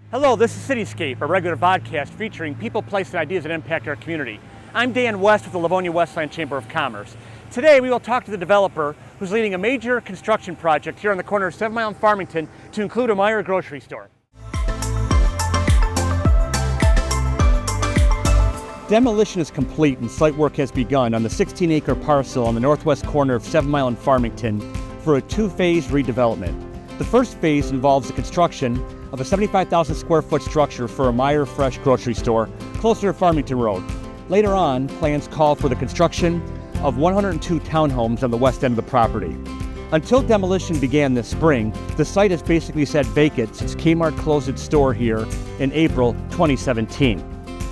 Hello, this is Cityscape, a regular podcast featuring people, places, and ideas that impact our community. I'm Dan West with the Livonia Westland Chamber of Commerce. Today we will talk to the developer who's leading a major construction project here on the corner of 7 Mile and Farmington to include a Meijer grocery store. Demolition is complete and site work has begun on the 16-acre parcel on the northwest corner of 7 Mile and Farmington for a two-phase redevelopment. The first phase involves the construction of a 75,000 square foot structure for a Meijer Fresh grocery store closer to Farmington Road. Later on, plans call for the construction of 102 townhomes on the west end of the property. Until demolition began this spring, the site has basically sat vacant since Kmart closed its store here in April 2017.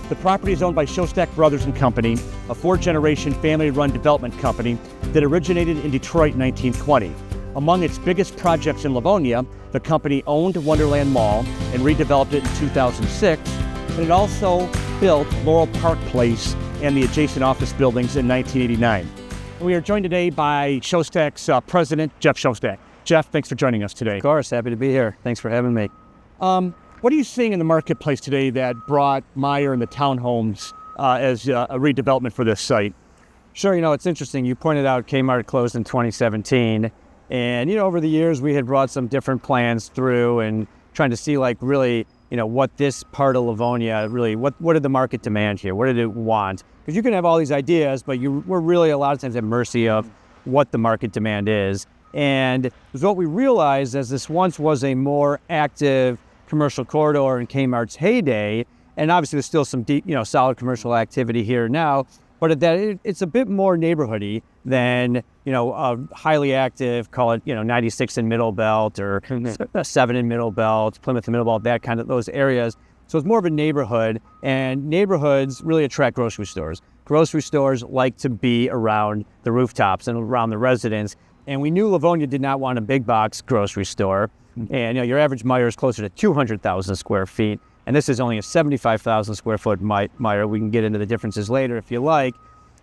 The property is owned by Showstack Brothers and Company, a four-generation family-run development company that originated in Detroit in 1920. Among its biggest projects in Livonia, the company owned Wonderland Mall and redeveloped it in 2006, and it also built Laurel Park Place and the adjacent office buildings in 1989. We are joined today by Showstack's president, Jeff Showstack. Jeff, thanks for joining us today. Of course, happy to be here. Thanks for having me. What are you seeing in the marketplace today that brought Meijer and the townhomes as a redevelopment for this site? Sure, it's interesting. You pointed out Kmart closed in 2017. And, over the years, we had brought some different plans through and trying to see, really, what this part of Livonia really, what did the market demand here? What did it want? Because you can have all these ideas, but we're really a lot of times at mercy of what the market demand is. And what we realized as this once was a more active commercial corridor in Kmart's heyday, and obviously there's still some deep, solid commercial activity here now, but it's a bit more neighborhoody than, a highly active, call it, 96 in Middle Belt or 7 in Middle Belt, Plymouth in Middle Belt, that kind of those areas. So it's more of a neighborhood, and neighborhoods really attract grocery stores. Grocery stores like to be around the rooftops and around the residents. And we knew Livonia did not want a big box grocery store. And your average Meijer is closer to 200,000 square feet. And this is only a 75,000 square foot Meijer. We can get into the differences later if you like.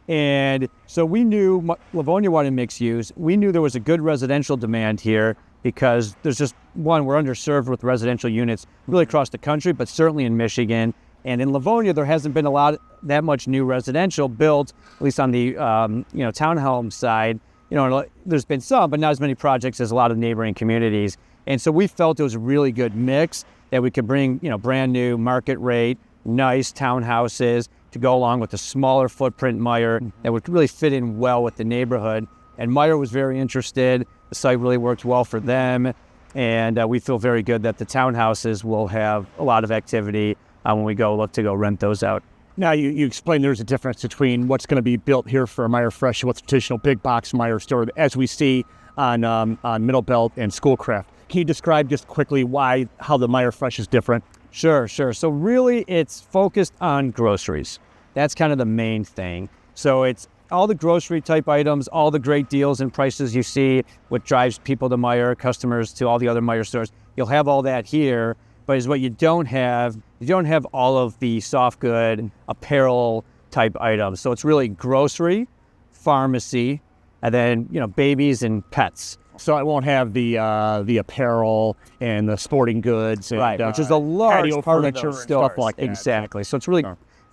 And so we knew Livonia wanted mixed use. We knew there was a good residential demand here because there's just, one, we're underserved with residential units really across the country, but certainly in Michigan. And in Livonia, there hasn't been that much new residential built, at least on the townhome side. There's been some, but not as many projects as a lot of neighboring communities. And so we felt it was a really good mix that we could bring, brand new market rate, nice townhouses to go along with a smaller footprint Meijer that would really fit in well with the neighborhood. And Meijer was very interested. The site really worked well for them. And we feel very good that the townhouses will have a lot of activity when we look to rent those out. Now, you explained there's a difference between what's going to be built here for a Meijer Fresh and what's a traditional big box Meijer store, as we see on Middle Belt and Schoolcraft. Can you describe just quickly how the Meijer Fresh is different? Sure. So really, it's focused on groceries. That's kind of the main thing. So it's all the grocery type items, all the great deals and prices you see, what drives people to Meijer, customers to all the other Meijer stores. You'll have all that here, but is what you don't have all of the soft good apparel type items. So it's really grocery, pharmacy, and then, babies and pets. So it won't have the apparel and the sporting goods, and, right? Which is a large part of furniture those and stuff stores. like that. Exactly. So it's really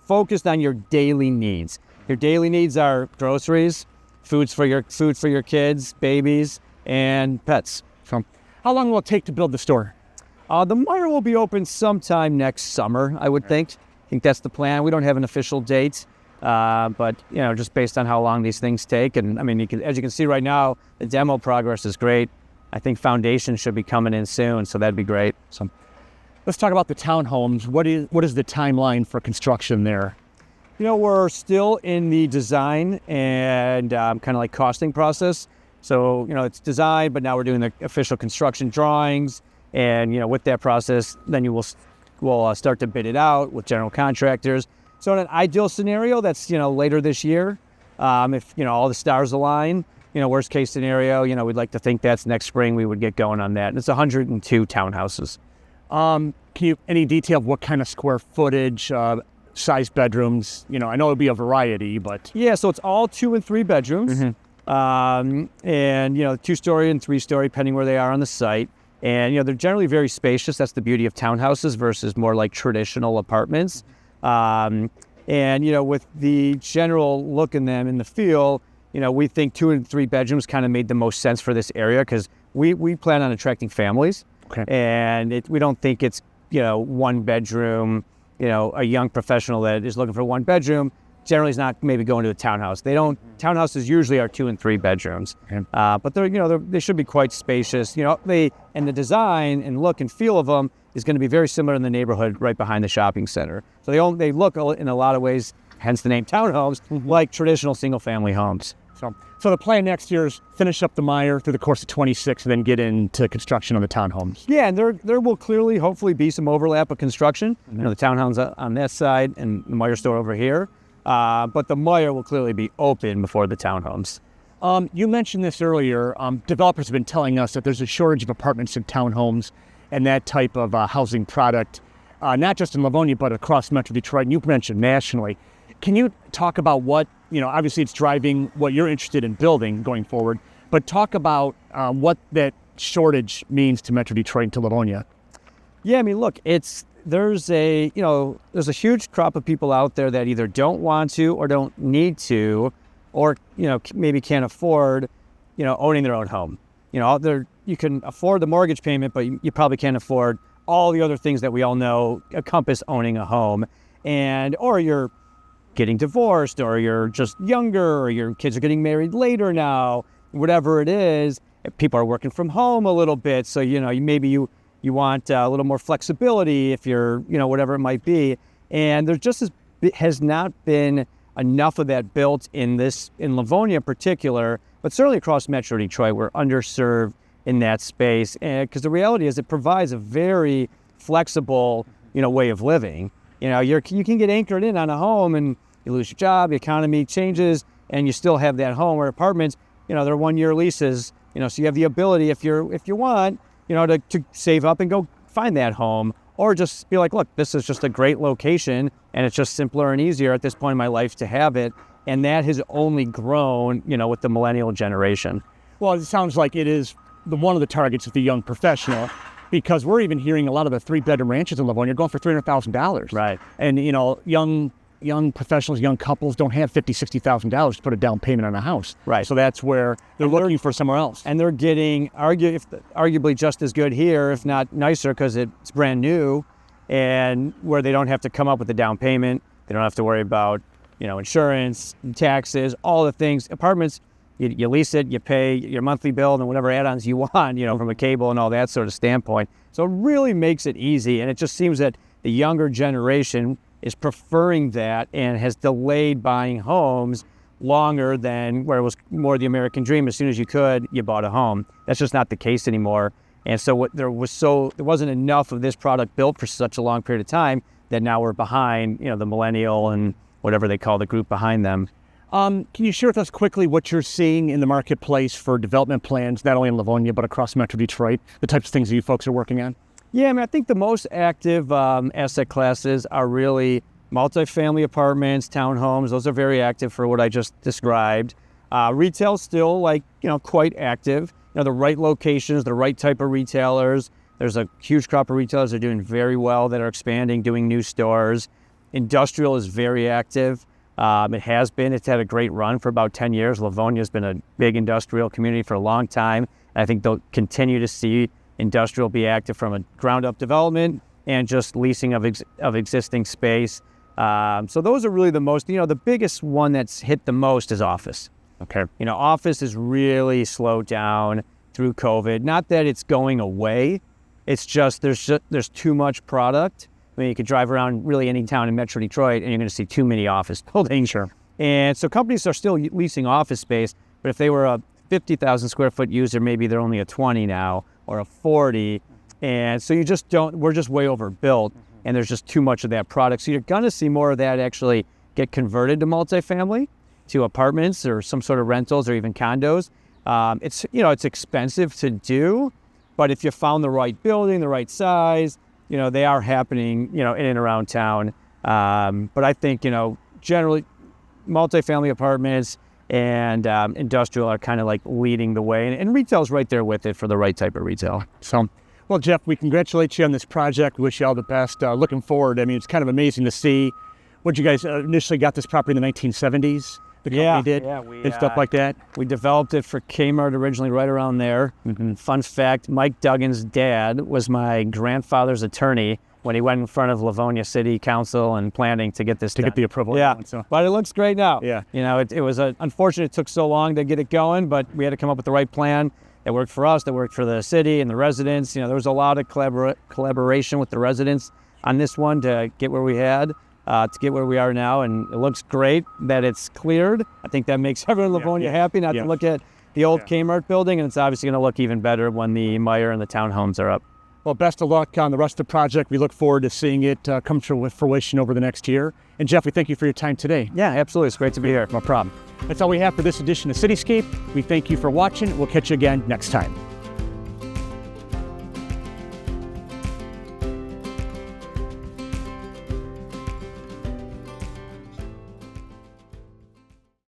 focused on your daily needs. Your daily needs are groceries, food for your kids, babies, and pets. So, how long will it take to build the store? The Meijer will be open sometime next summer, I would think. I think that's the plan. We don't have an official date. But just based on how long these things take, and as you can see right now, the demo progress is great. I think foundation should be coming in soon, so that'd be great. So, let's talk about the townhomes. What is the timeline for construction there? We're still in the design and kind of like costing process. So it's designed, but now we're doing the official construction drawings, and with that process, then we'll start to bid it out with general contractors. So in an ideal scenario, that's, later this year, if, all the stars align, worst case scenario, we'd like to think that's next spring we would get going on that. And it's 102 townhouses. Can you, any detail of what kind of square footage, size bedrooms? I know it'll be a variety, but. Yeah, so it's all 2 and 3 bedrooms. And, 2-story and 3-story, depending where they are on the site. And, they're generally very spacious. That's the beauty of townhouses versus more like traditional apartments. And, with the general look in them in the feel, we think 2 and 3 bedrooms kind of made the most sense for this area because we plan on attracting families. Okay. And we don't think it's, 1 bedroom, a young professional that is looking for 1 bedroom generally is not maybe going to a townhouse. Townhouses usually are 2 and 3 bedrooms. Okay. But they should be quite spacious. And the design and look and feel of them is going to be very similar in the neighborhood right behind the shopping center. So they look in a lot of ways, hence the name townhomes, like traditional single-family homes. So the plan next year is finish up the Meijer through the course of 26 and then get into construction on the townhomes. Yeah, and there will clearly, hopefully, be some overlap of construction. The townhomes on that side and the Meijer store over here. But the Meijer will clearly be open before the townhomes. You mentioned this earlier. Developers have been telling us that there's a shortage of apartments and townhomes and that type of housing product, not just in Livonia, but across Metro Detroit. And you mentioned nationally. Can you talk about what, obviously it's driving what you're interested in building going forward, but talk about what that shortage means to Metro Detroit and to Livonia. Yeah, look, there's a huge crop of people out there that either don't want to or don't need to, or, maybe can't afford, owning their own home. You can afford the mortgage payment, but you probably can't afford all the other things that we all know encompass owning a home. Or you're getting divorced, or you're just younger, or your kids are getting married later now, whatever it is. People are working from home a little bit, so maybe you want a little more flexibility if you're whatever it might be. And there just has not been enough of that built in Livonia in particular, but certainly across Metro Detroit. We're underserved in that space, because the reality is it provides a very flexible way of living. You can get anchored in on a home and you lose your job, the economy changes, and you still have that home. Where apartments, they're 1-year leases, so you have the ability, if you want, to save up and go find that home, or just be like, look, this is just a great location and it's just simpler and easier at this point in my life to have it. And that has only grown, with the millennial generation. Well, it sounds like it is one of the targets of the young professional, because we're even hearing a lot of the 3-bedroom ranches in Livonia going for $300,000. Right. And, young professionals, young couples don't have $50,000, $60,000 to put a down payment on a house. Right. So that's where they're looking for somewhere else. And they're getting arguably just as good here, if not nicer, because it's brand new, and where they don't have to come up with a down payment. They don't have to worry about, insurance, taxes, all the things. Apartments, you lease it, you pay your monthly bill and whatever add-ons you want, from a cable and all that sort of standpoint. So it really makes it easy. And it just seems that the younger generation is preferring that and has delayed buying homes longer than where it was more the American dream. As soon as you could, you bought a home. That's just not the case anymore. And so there wasn't enough of this product built for such a long period of time that now we're behind, the millennial and whatever they call the group behind them. Can you share with us quickly what you're seeing in the marketplace for development plans, not only in Livonia, but across Metro Detroit, the types of things that you folks are working on? Yeah, I think the most active asset classes are really multifamily apartments, townhomes. Those are very active for what I just described. Retail's still quite active. The right locations, the right type of retailers. There's a huge crop of retailers that are doing very well, that are expanding, doing new stores. Industrial is very active. It has been. It's had a great run for about 10 years. Livonia's been a big industrial community for a long time. I think they'll continue to see industrial be active from a ground-up development and just leasing of existing space. So those are really the most, the biggest one that's hit the most is office. Okay. Office has really slowed down through COVID. Not that it's going away. It's just there's too much product. You could drive around really any town in Metro Detroit and you're going to see too many office buildings. Sure. And so companies are still leasing office space, but if they were a 50,000 square foot user, maybe they're only a 20 now or a 40. And so we're just way overbuilt, and there's just too much of that product. So you're going to see more of that actually get converted to multifamily, to apartments or some sort of rentals or even condos. It's expensive to do, but if you found the right building, the right size, they are happening, in and around town. But I think, generally multifamily apartments and industrial are kind of like leading the way, and retail's right there with it for the right type of retail. So Well, Jeff, we congratulate you on this project. We wish you all the best. Looking forward. I mean, it's kind of amazing to see. What you guys initially got this property in the 1970s? The company did, and stuff like that. We developed it for Kmart originally, right around there. Fun fact: Mike Duggan's dad was my grandfather's attorney when he went in front of Livonia City Council and planning to get this done. Get the approval. Yeah, so. But it looks great now. Yeah. You know, it was unfortunate it took so long to get it going, but we had to come up with the right plan that worked for us, that worked for the city and the residents. You know, there was a lot of collaboration with the residents on this one to get where we had. To get where we are now, and it looks great that it's cleared. I think that makes everyone in Livonia happy not to look at the old Kmart building, and it's obviously going to look even better when the Meijer and the townhomes are up. Well, best of luck on the rest of the project. We look forward to seeing it come to fruition over the next year. And Jeff, we thank you for your time today. Yeah, absolutely. It's great to be here. No problem. That's all we have for this edition of Cityscape. We thank you for watching. We'll catch you again next time.